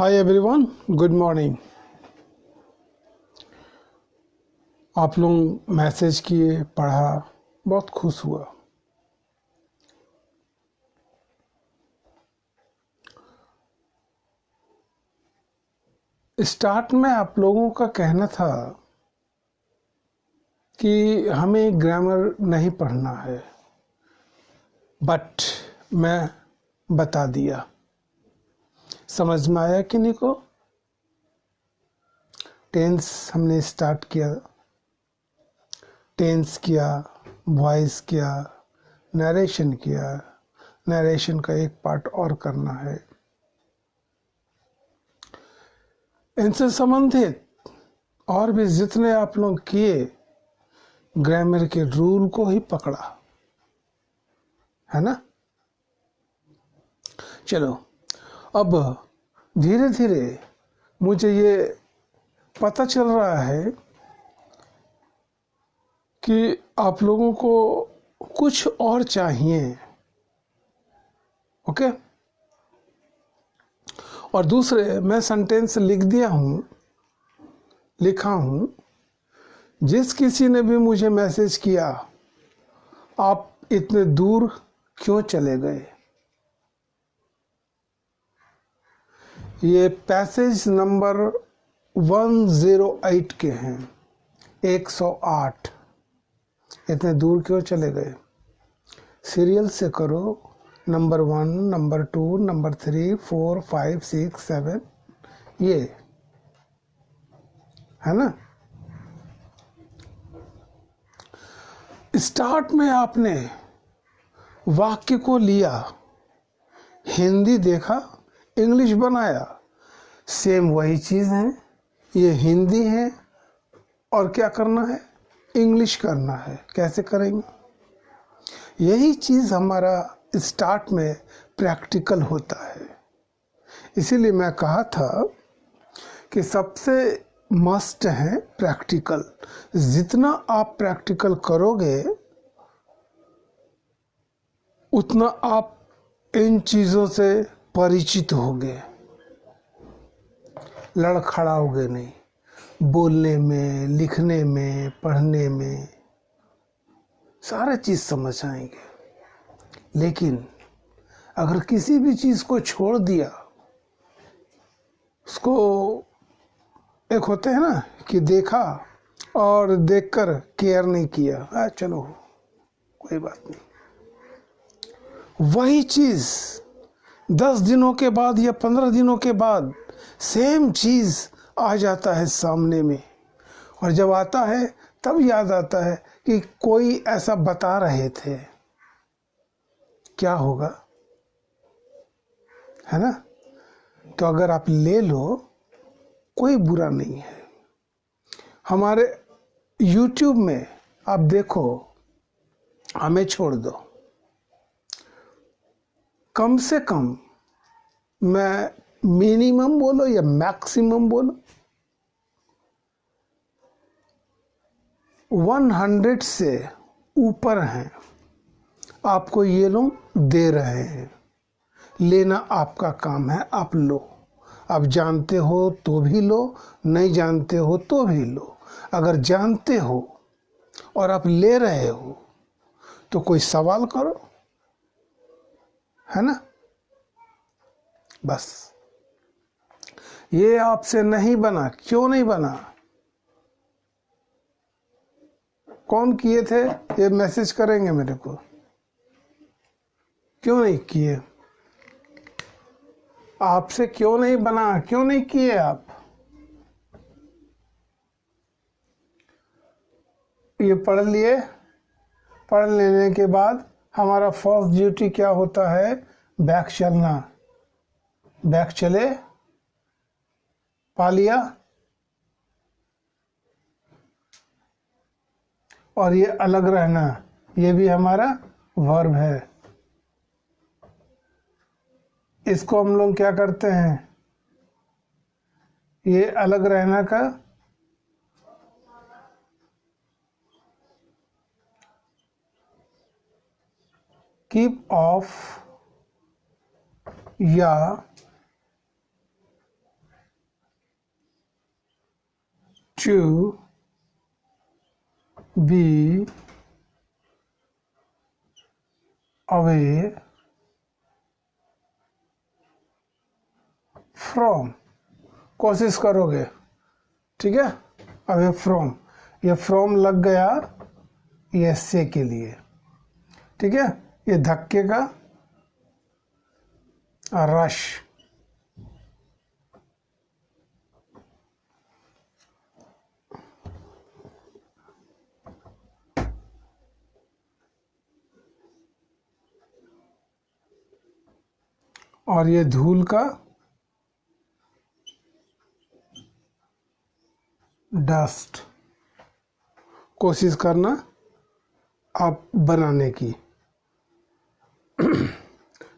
Hi everyone, good morning. आप लोग message किए, पढ़ा, बहुत खुश हुआ। स्टार्ट में आप लोगों का कहना था कि हमें ग्रामर नहीं पढ़ना है, बट मैं बता दिया। समझ में आया कि नहीं को? टेंस हमने स्टार्ट किया, टेंस किया, वॉइस किया, नरेशन किया। नरेशन का एक पार्ट और करना है। इनसे संबंधित और भी जितने आप लोग किए, ग्रामर के रूल को ही पकड़ा है ना। चलो, अब धीरे धीरे मुझे ये पता चल रहा है कि आप लोगों को कुछ और चाहिए, ओके। और दूसरे, मैं सेंटेंस लिखा हूं। जिस किसी ने भी मुझे मैसेज किया, आप इतने दूर क्यों चले गए, ये पैसेज नंबर 108 के हैं। 108। इतने दूर क्यों चले गए? सीरियल से करो, नंबर 1, नंबर 2, नंबर 3, 4, 5, 6, 7, ये है ना। स्टार्ट में आपने वाक्य को लिया, हिंदी देखा, इंग्लिश बनाया। सेम वही चीज है, ये हिंदी है और क्या करना है, इंग्लिश करना है। कैसे करेंगे? यही चीज हमारा स्टार्ट में प्रैक्टिकल होता है। इसीलिए मैं कहा था कि सबसे मस्ट है प्रैक्टिकल। जितना आप प्रैक्टिकल करोगे, उतना आप इन चीजों से परिचित होगे, लड़खड़ाओगे नहीं। बोलने में, लिखने में, पढ़ने में सारे चीज समझ आएंगे। लेकिन अगर किसी भी चीज को छोड़ दिया, उसको एक होते हैं ना कि देखा और देखकर केयर नहीं किया, चलो कोई बात नहीं। वही चीज 10 दिनों के बाद या 15 दिनों के बाद सेम चीज आ जाता है सामने में, और जब आता है तब याद आता है कि कोई ऐसा बता रहे थे। क्या होगा, है ना। तो अगर आप ले लो, कोई बुरा नहीं है। हमारे YouTube में आप देखो, हमें छोड़ दो, कम से कम, मैं मिनिमम बोलो या मैक्सिमम बोलो, 100 से ऊपर हैं आपको ये लोग दे रहे हैं। लेना आपका काम है, आप लो। आप जानते हो तो भी लो, नहीं जानते हो तो भी लो। अगर जानते हो और आप ले रहे हो तो कोई सवाल करो, है ना। बस ये आपसे नहीं बना। क्यों नहीं बना? कौन किए थे ये मैसेज करेंगे मेरे को? क्यों नहीं किए? आपसे क्यों नहीं बना? क्यों नहीं किए आप? ये पढ़ लिए। पढ़ लेने के बाद हमारा फर्स्ट ड्यूटी क्या होता है? बैक चलना। बैक चले, पा लिया, और ये अलग रहना, ये भी हमारा वर्ब है। इसको हम लोग क्या करते हैं? ये अलग रहना का कीप ऑफ या to be away from, कोशिश करोगे, ठीक है। अवे फ्रॉम, ये फ्रॉम लग गया ये से के लिए, ठीक है। ये धक्के का रश, और ये धूल का डस्ट, कोशिश करना आप बनाने की।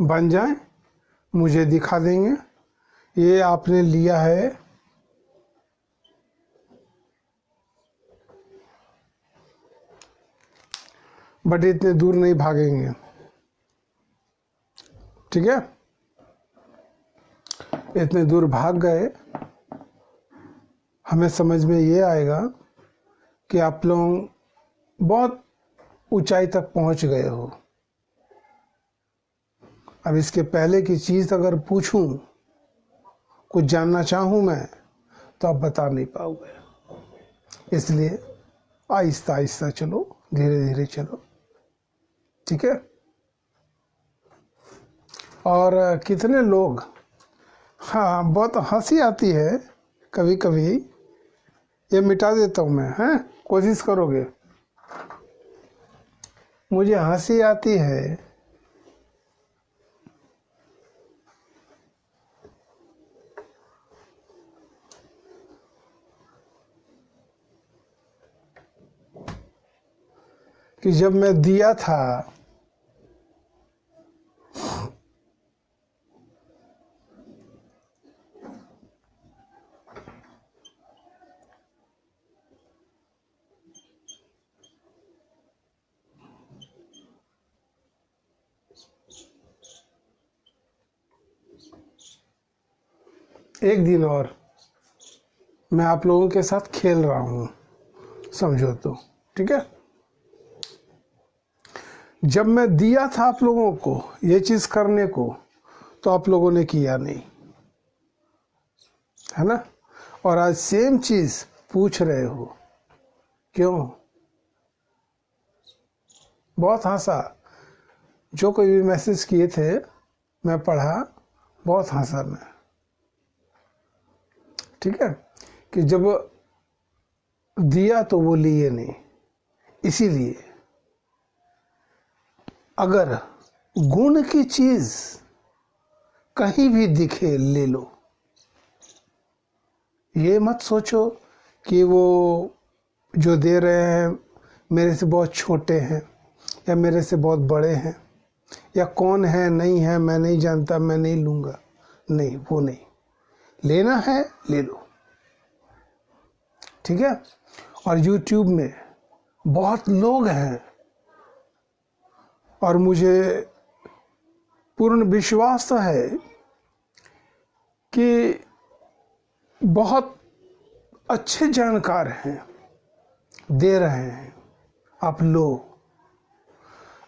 बन जाए मुझे दिखा देंगे। ये आपने लिया है बट इतने दूर नहीं भागेंगे, ठीक है। इतने दूर भाग गए, हमें समझ में ये आएगा कि आप लोग बहुत ऊंचाई तक पहुंच गए हो। अब इसके पहले की चीज़ अगर पूछूं, कुछ जानना चाहूं मैं, तो आप बता नहीं पाओगे। इसलिए आहिस्ता आहिस्ता चलो, धीरे धीरे चलो, ठीक है। और कितने लोग, हाँ बहुत हंसी आती है कभी कभी, ये मिटा देता हूँ मैं, हैं, कोशिश करोगे। मुझे हंसी आती है कि जब मैं दिया था एक दिन और मैं आप लोगों के साथ खेल रहा हूं, समझो तो, ठीक है। जब मैं दिया था आप लोगों को ये चीज करने को, तो आप लोगों ने किया नहीं, है ना। और आज सेम चीज पूछ रहे हो, क्यों? बहुत हंसा, जो कोई भी मैसेज किए थे मैं पढ़ा, बहुत हंसा मैं, ठीक है। कि जब दिया तो वो लिए नहीं। इसीलिए अगर गुण की चीज कहीं भी दिखे ले लो। ये मत सोचो कि वो जो दे रहे हैं मेरे से बहुत छोटे हैं या मेरे से बहुत बड़े हैं, या कौन है नहीं है मैं नहीं जानता, मैं नहीं लूँगा। नहीं, वो नहीं, लेना है ले लो, ठीक है। और YouTube में बहुत लोग हैं और मुझे पूर्ण विश्वास है कि बहुत अच्छे जानकार हैं, दे रहे हैं। आप लो,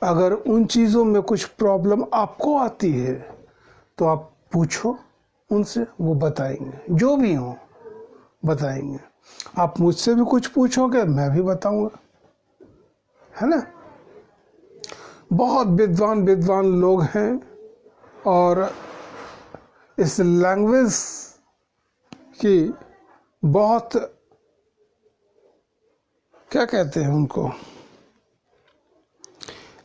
अगर उन चीज़ों में कुछ प्रॉब्लम आपको आती है तो आप पूछो उनसे, वो बताएंगे, जो भी हो बताएंगे। आप मुझसे भी कुछ पूछोगे, मैं भी बताऊंगा, है ना। बहुत विद्वान विद्वान लोग हैं और इस लैंग्वेज की बहुत, क्या कहते हैं उनको,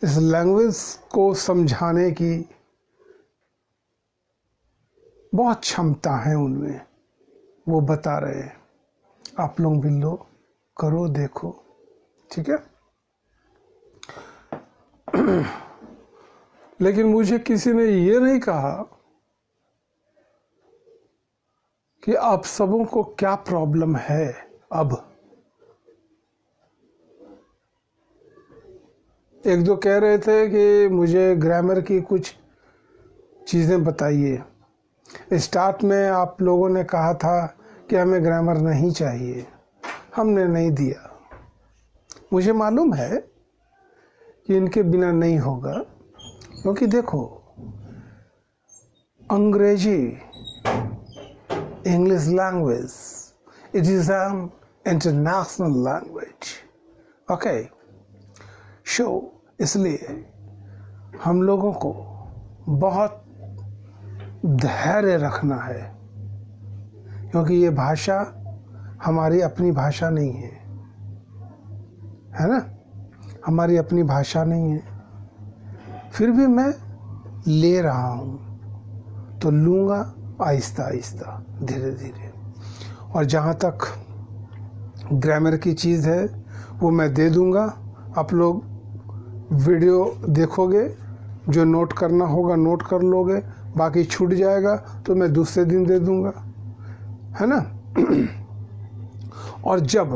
इस लैंग्वेज को समझाने की बहुत क्षमता है उनमें, वो बता रहे हैं। आप लोग भी लो, करो, देखो, ठीक है। लेकिन मुझे किसी ने ये नहीं कहा कि आप सबों को क्या प्रॉब्लम है। अब एक दो कह रहे थे कि मुझे ग्रामर की कुछ चीज़ें बताइए। स्टार्ट में आप लोगों ने कहा था कि हमें ग्रामर नहीं चाहिए, हमने नहीं दिया। मुझे मालूम है कि इनके बिना नहीं होगा, क्योंकि देखो अंग्रेजी English language it is an international language. Okay, so इसलिए हम लोगों को बहुत धैर्य रखना है, क्योंकि ये भाषा हमारी अपनी भाषा नहीं है ना, हमारी अपनी भाषा नहीं है। फिर भी मैं ले रहा हूँ तो लूँगा आहिस्ता आहिस्ता, धीरे धीरे। और जहाँ तक ग्रामर की चीज़ है वो मैं दे दूँगा। आप लोग वीडियो देखोगे, जो नोट करना होगा नोट कर लोगे, बाकी छूट जाएगा तो मैं दूसरे दिन दे दूँगा, है ना। और जब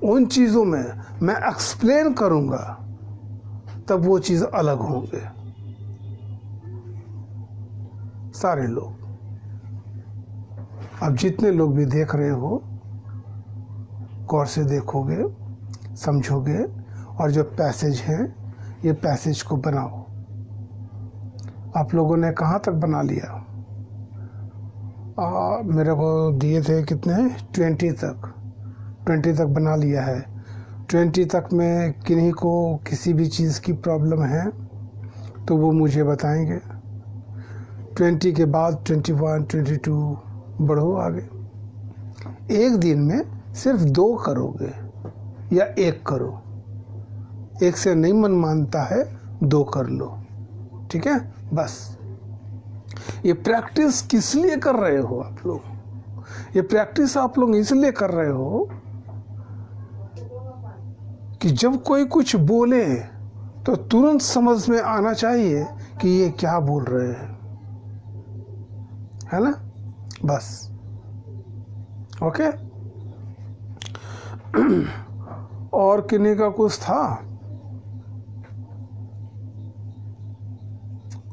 उन चीज़ों में मैं एक्सप्लेन करूँगा तब वो चीज़ अलग होंगे। सारे लोग, अब जितने लोग भी देख रहे हो, गौर से देखोगे, समझोगे, और जो पैसेज हैं ये पैसेज को बनाओ। आप लोगों ने कहाँ तक बना लिया? मेरे को दिए थे कितने, 20 तक बना लिया है। 20 तक में किन्हीं को किसी भी चीज़ की प्रॉब्लम है तो वो मुझे बताएंगे। 20 के बाद 21, 22 बढ़ो आगे। एक दिन में सिर्फ 2 करोगे या 1 करो, 1 से नहीं मन मानता है 2 कर लो, ठीक है। बस ये प्रैक्टिस किस लिए कर रहे हो आप लोग? ये प्रैक्टिस आप लोग इसलिए कर रहे हो कि जब कोई कुछ बोले तो तुरंत समझ में आना चाहिए कि ये क्या बोल रहे हैं, है ना। बस ओके। और किन्हीं का कुछ था?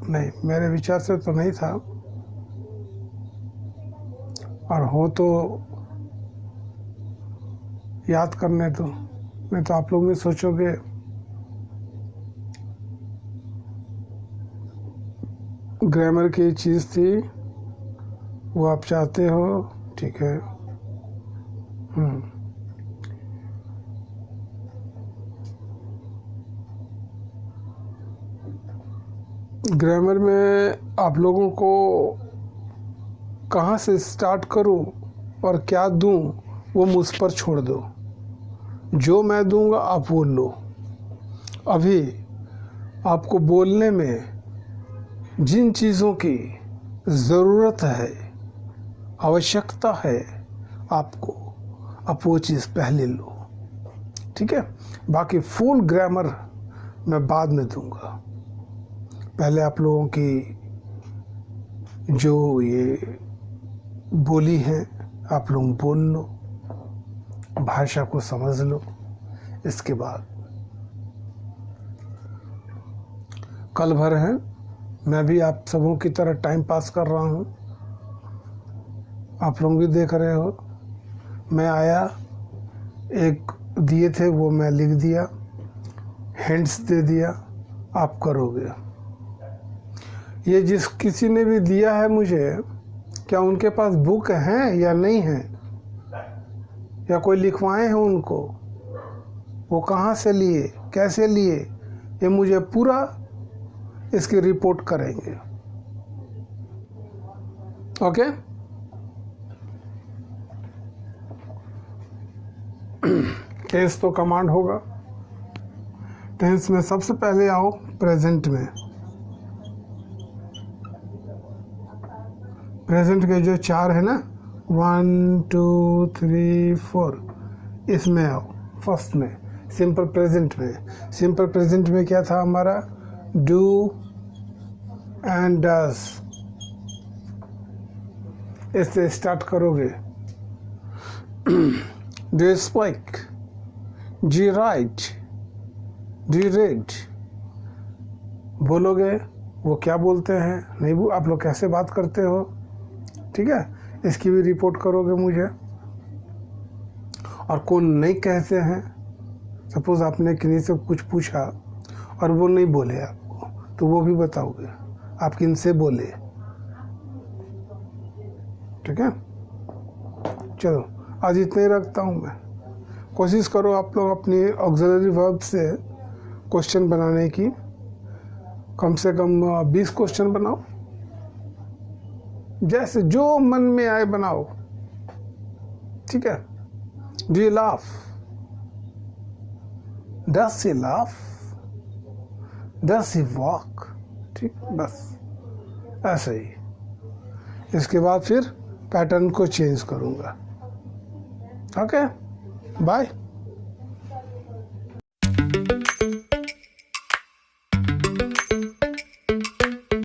नहीं, मेरे विचार से तो नहीं था, और हो तो याद करने दो, नहीं तो आप लोग भी सोचोगे ग्रामर की चीज़ थी वो आप चाहते हो, ठीक है। ग्रामर में आप लोगों को कहाँ से स्टार्ट करूं और क्या दूं वो मुझ पर छोड़ दो। जो मैं दूंगा आप वो लो। अभी आपको बोलने में जिन चीज़ों की ज़रूरत है, आवश्यकता है आपको, आप वो चीज़ पहले लो, ठीक है। बाकी फुल ग्रामर मैं बाद में दूंगा। पहले आप लोगों की जो ये बोली है आप लोग बोल लो, भाषा को समझ लो। इसके बाद कल भर है, मैं भी आप सबों की तरह टाइम पास कर रहा हूँ, आप लोग भी देख रहे हो। मैं आया, एक दिए थे वो मैं लिख दिया, हिंट्स दे दिया, आप करोगे। ये जिस किसी ने भी दिया है मुझे, क्या उनके पास बुक हैं या नहीं है, या कोई लिखवाए हैं उनको, वो कहाँ से लिए, कैसे लिए, ये मुझे पूरा इसकी रिपोर्ट करेंगे। ओके। टेंस तो कमांड होगा। टेंस में सबसे पहले आओ प्रेजेंट में। प्रेजेंट के जो 4 है ना, 1 2 3 4, इसमें आओ फर्स्ट में, सिंपल प्रेजेंट में। सिंपल प्रेजेंट में क्या था हमारा? Do and does. इससे स्टार्ट करोगे। Do you speak, do you right, do you read. बोलोगे वो क्या बोलते हैं, नहीं आप लोग कैसे बात करते हो, ठीक है। इसकी भी रिपोर्ट करोगे मुझे। और कौन नहीं कहते हैं। सपोज आपने किसी से कुछ पूछा और वो नहीं बोले आपको, तो वो भी बताओगे आप किनसे बोले। ठीक है, चलो आज इतना ही रखता हूँ मैं। कोशिश करो आप लोग अपनी ऑक्सिलरी वर्ब से क्वेश्चन बनाने की, कम से कम 20 क्वेश्चन बनाओ, जैसे जो मन में आए बनाओ। ठीक है, do you laugh, does he laugh, does he walk. ठीक, बस ऐसे ही। इसके बाद फिर पैटर्न को चेंज करूंगा। Okay, bye.